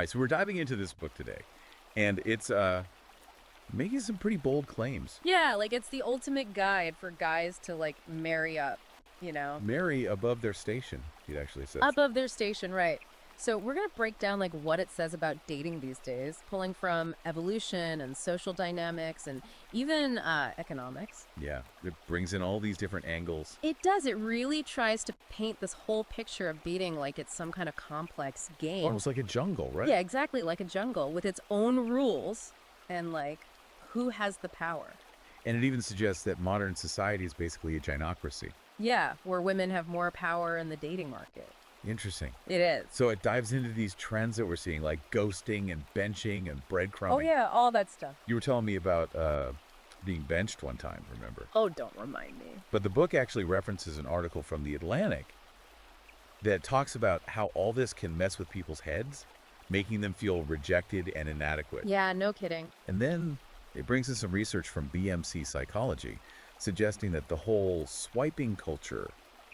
All right, so we're diving into this book today, and it's making some pretty bold claims. Yeah, like it's the ultimate guide for guys to like marry up, you know, Marry above their station, it actually says. above their station, right? So we're going to break down like what it says about dating these days, pulling from evolution and social dynamics and even economics. Yeah, it brings in all these different angles. It does. It really tries to paint this whole picture of dating like it's some kind of complex game. Almost like a jungle, right? Yeah, exactly, like a jungle with its own rules and like who has the power. And it even suggests that modern society is basically a gynocracy. Yeah, where women have more power in the dating market. Interesting. It is. So it dives into these trends that we're seeing, like ghosting and benching and breadcrumbing. Oh, yeah, all that stuff. You were telling me about being benched one time, remember? Oh, don't remind me. But the book actually references an article from The Atlantic that talks about how all this can mess with people's heads, making them feel rejected and inadequate. Yeah, no kidding. And then it brings in some research from BMC Psychology, suggesting that the whole swiping culture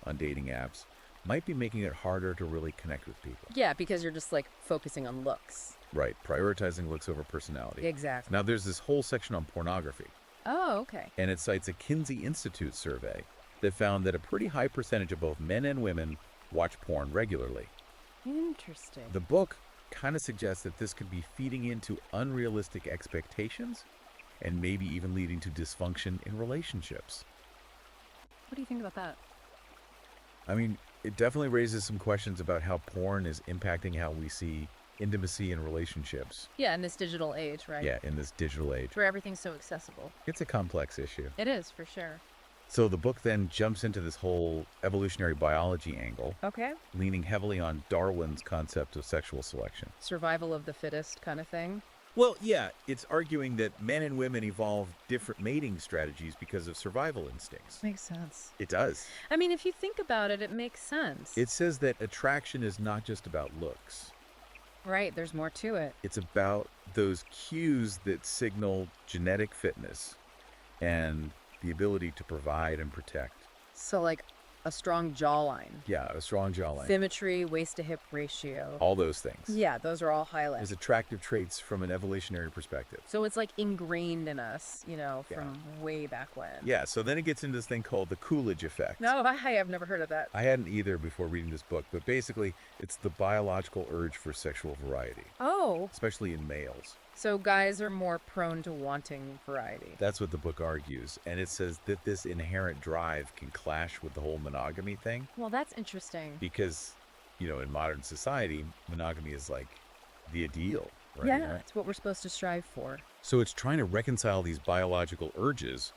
on dating apps might be making it harder to really connect with people. Yeah, because you're just like focusing on looks. Right, prioritizing looks over personality. Exactly. Now, there's this whole section on pornography, Oh, okay. and it cites a Kinsey Institute survey that found that a pretty high percentage of both men and women watch porn regularly. Interesting. The book kind of suggests that this could be feeding into unrealistic expectations and maybe even leading to dysfunction in relationships. What do you think about that? I mean, it definitely raises some questions about how porn is impacting how we see intimacy in relationships. Yeah, in this digital age, right? Yeah, in this digital age. Where everything's so accessible. It's a complex issue. It is, for sure. So the book then jumps into this whole evolutionary biology angle, Okay. leaning heavily on Darwin's concept of sexual selection. Survival of the fittest kind of thing. Well, yeah, it's arguing that men and women evolved different mating strategies because of survival instincts. Makes sense. It does. I mean, if you think about it, it makes sense. It says that attraction is not just about looks. Right, there's more to it. It's about those cues that signal genetic fitness and the ability to provide and protect. So, like a strong jawline, Yeah, a strong jawline. symmetry, waist to hip ratio. All those things. Yeah, those are all highlights. As attractive traits from an evolutionary perspective. So it's like ingrained in us, you know, from way back when. Yeah, so then it gets into this thing called the Coolidge effect. No, I have never heard of that. I hadn't either before reading this book, but basically it's the biological urge for sexual variety, Oh, especially in males. so guys are more prone to wanting variety. That's what the book argues, and it says that this inherent drive can clash with the whole monogamy thing Well, that's interesting. because, in modern society, monogamy is like the ideal, right? Yeah, it's what we're supposed to strive for. So it's trying to reconcile these biological urges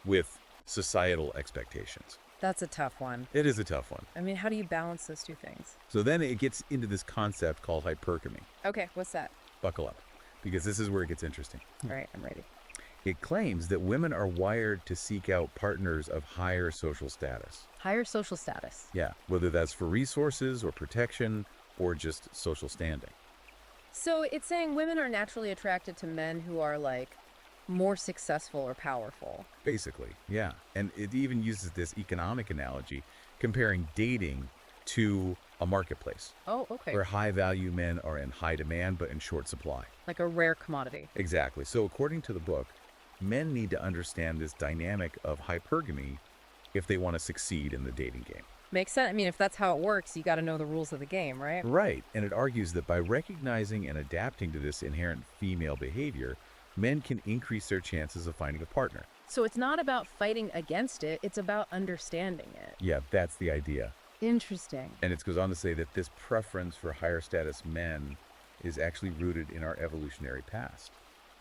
with societal expectations. That's a tough one. It is a tough one. I mean, how do you balance those two things? So then it gets into this concept called hypergamy. Okay, what's that? Buckle up, because this is where it gets interesting. All right, I'm ready. It claims that women are wired to seek out partners of higher social status. Higher social status. Yeah, whether that's for resources or protection or just social standing. So it's saying women are naturally attracted to men who are like more successful or powerful. Basically, yeah. And it even uses this economic analogy comparing dating to a marketplace Oh, okay. where high value men are in high demand but in short supply. Like a rare commodity. Exactly. So according to the book, men need to understand this dynamic of hypergamy if they want to succeed in the dating game. Makes sense. I mean, if that's how it works, you got to know the rules of the game, right? Right. And it argues that by recognizing and adapting to this inherent female behavior, men can increase their chances of finding a partner. So it's not about fighting against it, it's about understanding it. Yeah, that's the idea. Interesting. And it goes on to say that this preference for higher status men is actually rooted in our evolutionary past.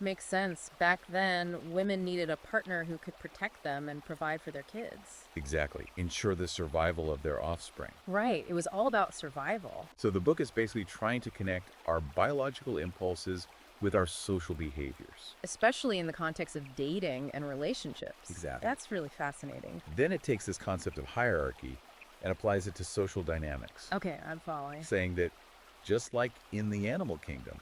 Makes sense. Back then, women needed a partner who could protect them and provide for their kids. Exactly. Ensure the survival of their offspring. Right. It was all about survival. So the book is basically trying to connect our biological impulses with our social behaviors. Especially in the context of dating and relationships. Exactly. That's really fascinating. Then it takes this concept of hierarchy and applies it to social dynamics, Okay, I'm following. saying that just like in the animal kingdom,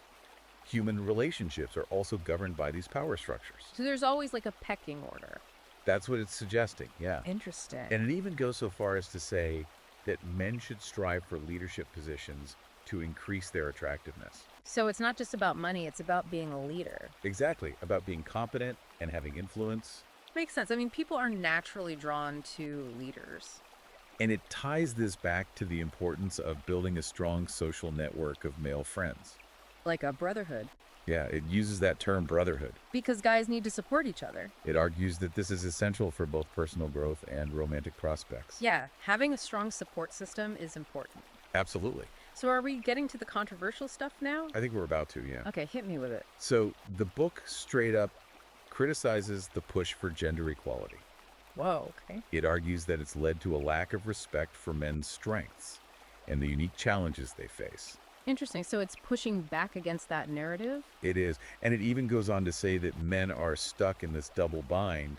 human relationships are also governed by these power structures. So there's always like a pecking order. That's what it's suggesting, yeah. Interesting. And it even goes so far as to say that men should strive for leadership positions to increase their attractiveness. So it's not just about money, it's about being a leader. Exactly, about being competent and having influence. Makes sense. I mean, people are naturally drawn to leaders. And it ties this back to the importance of building a strong social network of male friends. Like a brotherhood. Yeah, it uses that term brotherhood. Because guys need to support each other. It argues that this is essential for both personal growth and romantic prospects. Yeah, having a strong support system is important. Absolutely. So are we getting to the controversial stuff now? I think we're about to, yeah. Okay, hit me with it. So the book straight up criticizes the push for gender equality. Whoa, okay. It argues that it's led to a lack of respect for men's strengths and the unique challenges they face. Interesting. So it's pushing back against that narrative? It is. And it even goes on to say that men are stuck in this double bind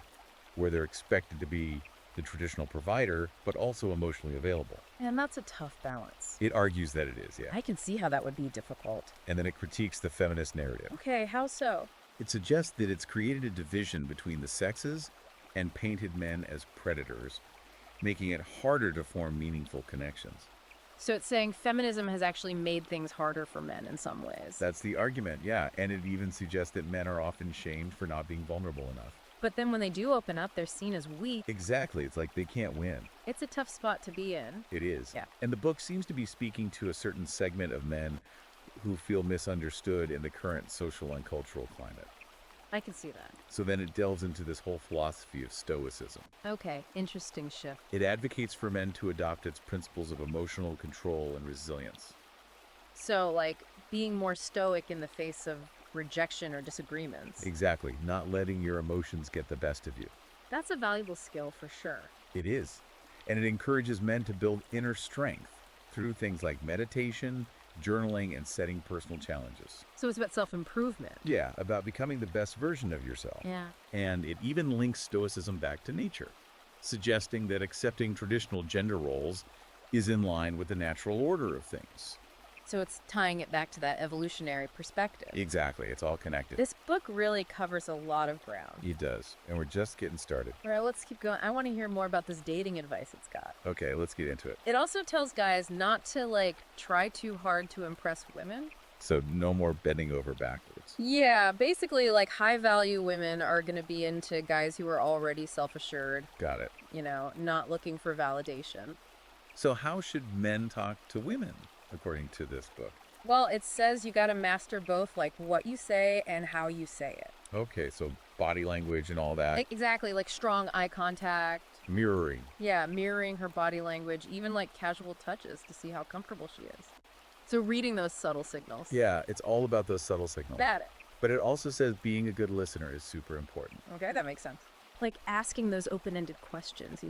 where they're expected to be the traditional provider, but also emotionally available. And that's a tough balance. It argues that it is, yeah. I can see how that would be difficult. And then it critiques the feminist narrative. Okay, how so? It suggests that it's created a division between the sexes and painted men as predators, making it harder to form meaningful connections. So it's saying feminism has actually made things harder for men in some ways. That's the argument, yeah. And it even suggests that men are often shamed for not being vulnerable enough. But then when they do open up, they're seen as weak. Exactly. It's like they can't win. It's a tough spot to be in. It is. Yeah. And the book seems to be speaking to a certain segment of men who feel misunderstood in the current social and cultural climate. I can see that. So then it delves into this whole philosophy of stoicism. Okay, interesting shift. It advocates for men to adopt its principles of emotional control and resilience. So, like, being more stoic in the face of rejection or disagreements. Exactly. Not letting your emotions get the best of you. That's a valuable skill for sure. It is. And it encourages men to build inner strength through things like meditation, journaling, and setting personal challenges. So it's about self-improvement. Yeah, about becoming the best version of yourself. Yeah. And it even links stoicism back to nature, suggesting that accepting traditional gender roles is in line with the natural order of things. So it's tying it back to that evolutionary perspective. Exactly. It's all connected. This book really covers a lot of ground. It does. And we're just getting started. All right, let's keep going. I want to hear more about this dating advice it's got. Okay, let's get into it. It also tells guys not to, like, try too hard to impress women. So no more bending over backwards. Yeah, basically, like, high-value women are going to be into guys who are already self-assured, Got it. not looking for validation. So how should men talk to women, according to this book? Well, it says you got to master both, like, what you say and how you say it. Okay, so body language and all that. Exactly, like strong eye contact. Mirroring. Yeah, mirroring her body language, even like casual touches to see how comfortable she is. So reading those subtle signals. Yeah, it's all about those subtle signals. Got it. But it also says being a good listener is super important. Okay, that makes sense. Like asking those open-ended questions,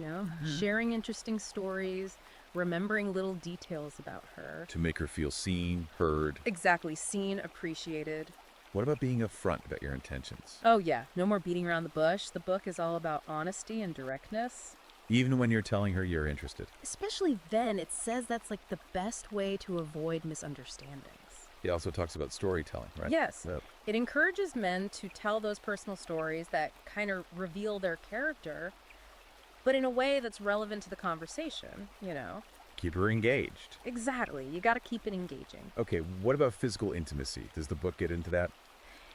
sharing interesting stories, remembering little details about her. To make her feel seen, heard. Exactly, seen, appreciated. What about being upfront about your intentions? Oh yeah, no more beating around the bush. The book is all about honesty and directness. Even when you're telling her you're interested. Especially then, it says that's like the best way to avoid misunderstandings. It also talks about storytelling, right? Yes. Yep. It encourages men to tell those personal stories that kind of reveal their character, but in a way that's relevant to the conversation, Keep her engaged. Exactly. You got to keep it engaging. Okay, what about physical intimacy? Does the book get into that?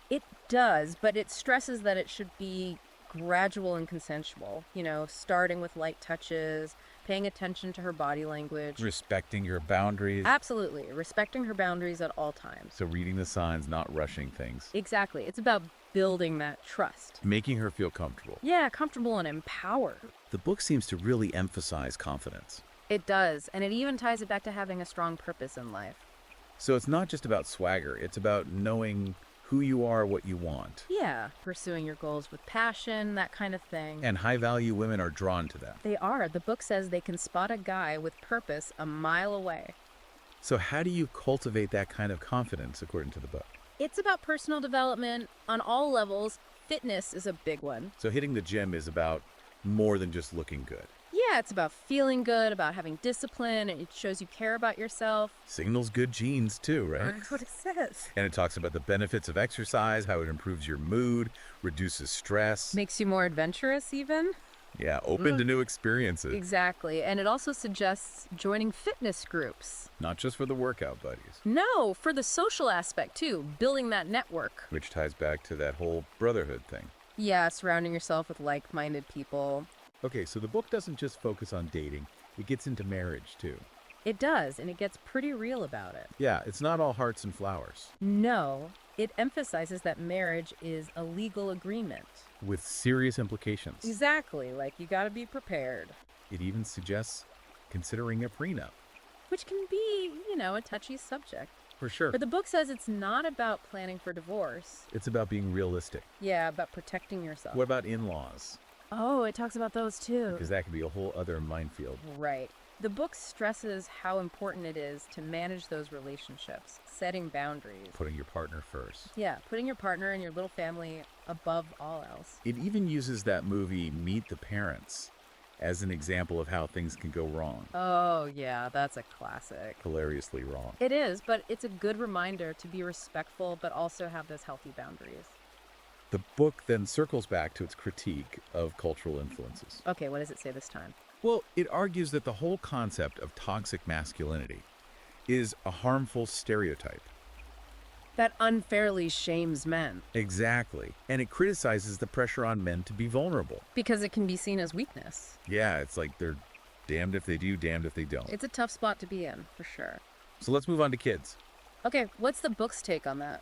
It does, but it stresses that it should be gradual and consensual, starting with light touches, paying attention to her body language. Respecting your boundaries. Absolutely. Respecting her boundaries at all times. So reading the signs, not rushing things. Exactly. It's about building that trust. Making her feel comfortable. Yeah, comfortable and empowered. The book seems to really emphasize confidence. It does, and it even ties it back to having a strong purpose in life. So it's not just about swagger, it's about knowing who you are, what you want. Yeah, pursuing your goals with passion, that kind of thing. And high-value women are drawn to that. They are. The book says they can spot a guy with purpose a mile away. So how do you cultivate that kind of confidence, according to the book? It's about personal development on all levels. Fitness is a big one. So hitting the gym is about more than just looking good. Yeah, it's about feeling good, about having discipline, and it shows you care about yourself. Signals good genes too, right? That's what it says. And it talks about the benefits of exercise, how it improves your mood, reduces stress. Makes you more adventurous even. Yeah, open to new experiences. Exactly. And it also suggests joining fitness groups. Not just for the workout buddies, No, for the social aspect too, building that network. which ties back to that whole brotherhood thing. Yeah, surrounding yourself with like-minded people. Okay, so the book doesn't just focus on dating, it gets into marriage too. It does, and it gets pretty real about it. Yeah, it's not all hearts and flowers, No, it emphasizes that marriage is a legal agreement. with serious implications. Exactly, like you gotta be prepared. It even suggests considering a prenup. Which can be, a touchy subject. For sure. But the book says it's not about planning for divorce. It's about being realistic. Yeah, about protecting yourself. What about in-laws? Oh, it talks about those too. Because that could be a whole other minefield. Right. The book stresses how important it is to manage those relationships, setting boundaries. Putting your partner first. Yeah, putting your partner and your little family above all else. It even uses that movie Meet the Parents as an example of how things can go wrong. Oh, yeah, that's a classic. Hilariously wrong. It is, but it's a good reminder to be respectful, but also have those healthy boundaries. The book then circles back to its critique of cultural influences. Okay, what does it say this time? Well, it argues that the whole concept of toxic masculinity is a harmful stereotype. That unfairly shames men. Exactly. And it criticizes the pressure on men to be vulnerable. Because it can be seen as weakness. Yeah, it's like they're damned if they do, damned if they don't. It's a tough spot to be in, for sure. So let's move on to kids. Okay, what's the book's take on that?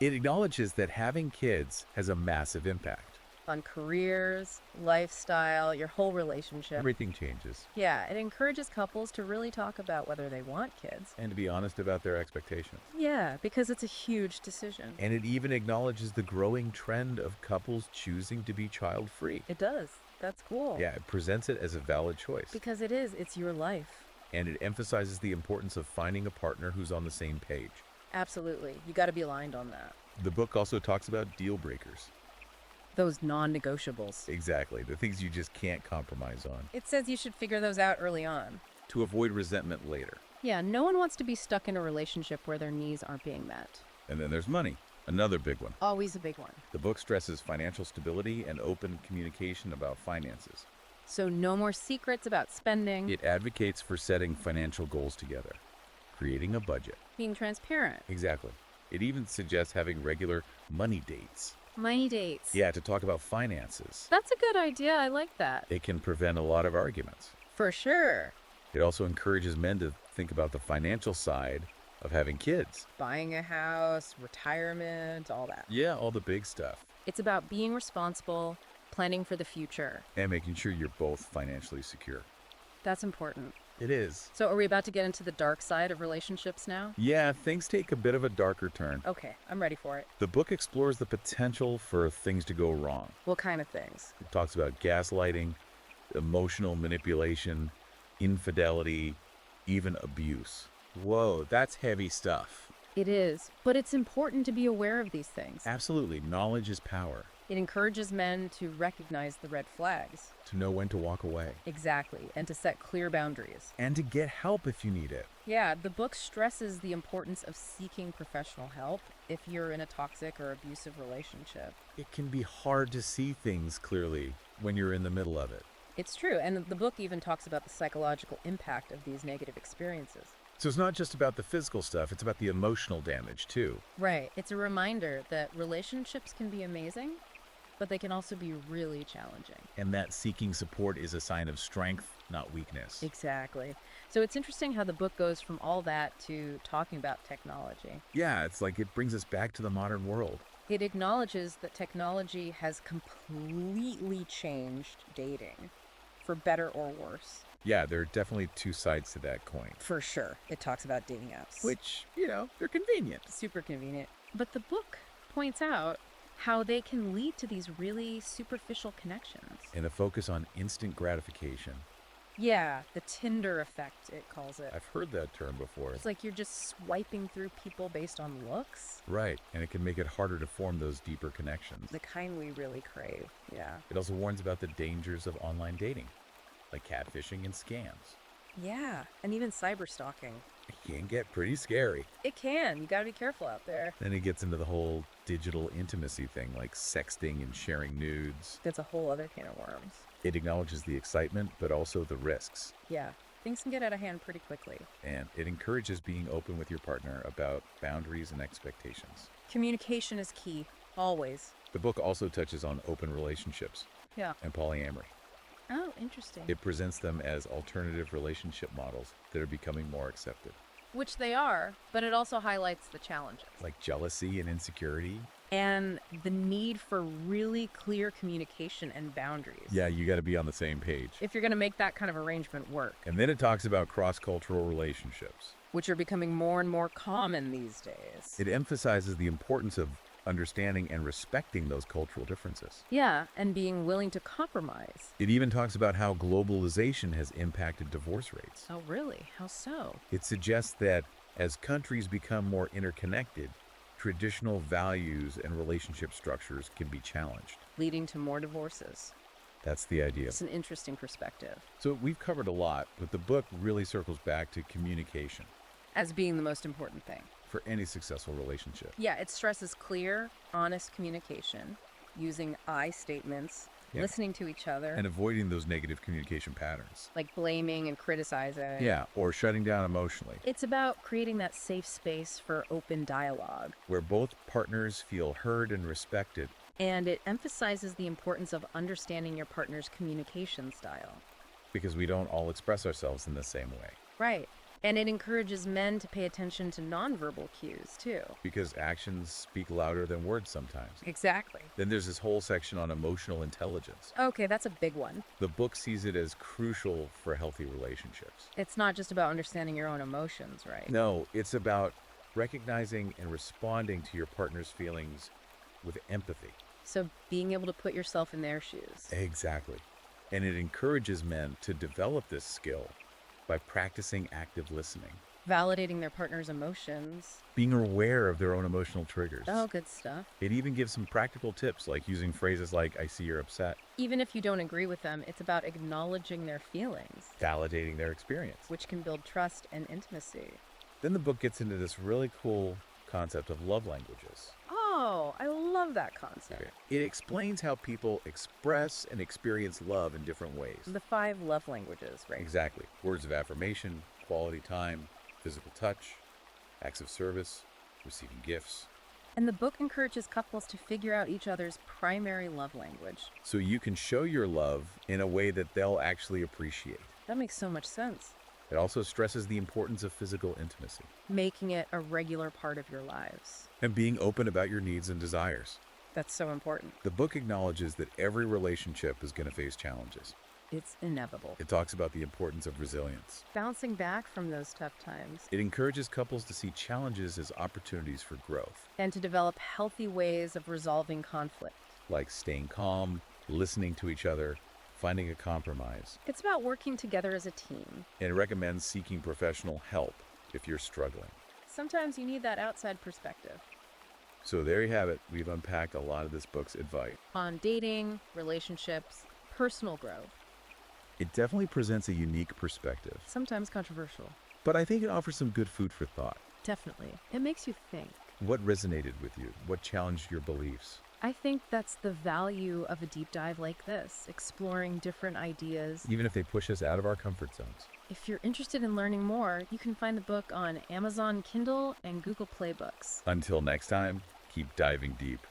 It acknowledges that having kids has a massive impact. On careers, lifestyle, your whole relationship. Everything changes. Yeah, it encourages couples to really talk about whether they want kids. And to be honest about their expectations. Yeah, because it's a huge decision. And it even acknowledges the growing trend of couples choosing to be child-free. It does. That's cool. Yeah, it presents it as a valid choice. Because it is. It's your life. And it emphasizes the importance of finding a partner who's on the same page. Absolutely. You got to be aligned on that. The book also talks about deal breakers. Those non-negotiables. Exactly, the things you just can't compromise on. It says you should figure those out early on. To avoid resentment later. Yeah, no one wants to be stuck in a relationship where their needs aren't being met. And then there's money, another big one. Always a big one. The book stresses financial stability and open communication about finances. So no more secrets about spending. It advocates for setting financial goals together, creating a budget. Being transparent. Exactly. It even suggests having regular money dates. Money dates. Yeah, to talk about finances. That's a good idea. I like that. It can prevent a lot of arguments. For sure. It also encourages men to think about the financial side of having kids. Buying a house, retirement, all that. Yeah, all the big stuff. It's about being responsible, planning for the future. And making sure you're both financially secure. That's important. It is. So are we about to get into the dark side of relationships now? Yeah, things take a bit of a darker turn. Okay, I'm ready for it. The book explores the potential for things to go wrong. What kind of things? It talks about gaslighting, emotional manipulation, infidelity, even abuse. Whoa, that's heavy stuff. It is, but it's important to be aware of these things. Absolutely, knowledge is power. It encourages men to recognize the red flags. To know when to walk away. Exactly, and to set clear boundaries. And to get help if you need it. Yeah, the book stresses the importance of seeking professional help if you're in a toxic or abusive relationship. It can be hard to see things clearly when you're in the middle of it. It's true, and the book even talks about the psychological impact of these negative experiences. So it's not just about the physical stuff, it's about the emotional damage too. Right. It's a reminder that relationships can be amazing, but they can also be really challenging. And that seeking support is a sign of strength, not weakness. Exactly. So it's interesting how the book goes from all that to talking about technology. Yeah, it's like it brings us back to the modern world. It acknowledges that technology has completely changed dating, for better or worse. Yeah, there are definitely two sides to that coin. For sure. It talks about dating apps. Which, they're convenient. Super convenient. But the book points out how they can lead to these really superficial connections. And a focus on instant gratification. Yeah, the Tinder effect, it calls it. I've heard that term before. It's like you're just swiping through people based on looks. Right, and it can make it harder to form those deeper connections. The kind we really crave, yeah. It also warns about the dangers of online dating, like catfishing and scams. Yeah, and even cyber stalking. It can get pretty scary. It can. You gotta be careful out there. Then it gets into the whole digital intimacy thing, like sexting and sharing nudes. That's a whole other can of worms. It acknowledges the excitement, but also the risks. Yeah, things can get out of hand pretty quickly. And it encourages being open with your partner about boundaries and expectations. Communication is key, always. The book also touches on open relationships Yeah. and polyamory. Oh, interesting. It presents them as alternative relationship models that are becoming more accepted, Which they are, but it also highlights the challenges. like jealousy and insecurity. And the need for really clear communication and boundaries. Yeah, you got to be on the same page. If you're going to make that kind of arrangement work, And then it talks about cross-cultural relationships. which are becoming more and more common these days. It emphasizes the importance of understanding and respecting those cultural differences. Yeah, and being willing to compromise. It even talks about how globalization has impacted divorce rates. Oh, really? How so? It suggests that as countries become more interconnected, traditional values and relationship structures can be challenged. Leading to more divorces. That's the idea. It's an interesting perspective. So we've covered a lot, but the book really circles back to communication As being the most important thing. for any successful relationship. Yeah, it stresses clear, honest communication, using I statements, Yeah. listening to each other, And avoiding those negative communication patterns. like blaming and criticizing. Yeah, or shutting down emotionally, It's about creating that safe space for open dialogue. where both partners feel heard and respected. And it emphasizes the importance of understanding your partner's communication style. Because we don't all express ourselves in the same way. Right. And it encourages men to pay attention to nonverbal cues, too. Because actions speak louder than words sometimes. Exactly. Then there's this whole section on emotional intelligence. Okay, that's a big one. The book sees it as crucial for healthy relationships. It's not just about understanding your own emotions, right? No, it's about recognizing and responding to your partner's feelings with empathy. So being able to put yourself in their shoes. Exactly. And it encourages men to develop this skill by practicing active listening, Validating their partner's emotions. being aware of their own emotional triggers. Oh, good stuff. It even gives some practical tips, like using phrases like, I see you're upset, Even if you don't agree with them, it's about acknowledging their feelings, validating their experience. which can build trust and intimacy. Then the book gets into this really cool concept of love languages. Oh, I love that concept. It explains how people express and experience love in different ways. The 5 love languages, right? Exactly. Words of affirmation, quality time, physical touch, acts of service, receiving gifts. And the book encourages couples to figure out each other's primary love language. So you can show your love in a way that they'll actually appreciate. That makes so much sense. It also stresses the importance of physical intimacy Making it a regular part of your lives. and being open about your needs and desires. That's so important. The book acknowledges that every relationship is going to face challenges. It's inevitable. It talks about the importance of resilience. Bouncing back from those tough times It encourages couples to see challenges as opportunities for growth, and to develop healthy ways of resolving conflict. like staying calm, listening to each other, finding a compromise. It's about working together as a team. And it recommends seeking professional help if you're struggling. Sometimes you need that outside perspective So there you have it. We've unpacked a lot of this book's advice. on dating, relationships, personal growth, It definitely presents a unique perspective, sometimes controversial. but I think it offers some good food for thought. Definitely. It makes you think. What resonated with you? What challenged your beliefs? I think that's the value of a deep dive like this, exploring different ideas. Even if they push us out of our comfort zones. If you're interested in learning more, you can find the book on Amazon Kindle and Google Play Books. Until next time, keep diving deep.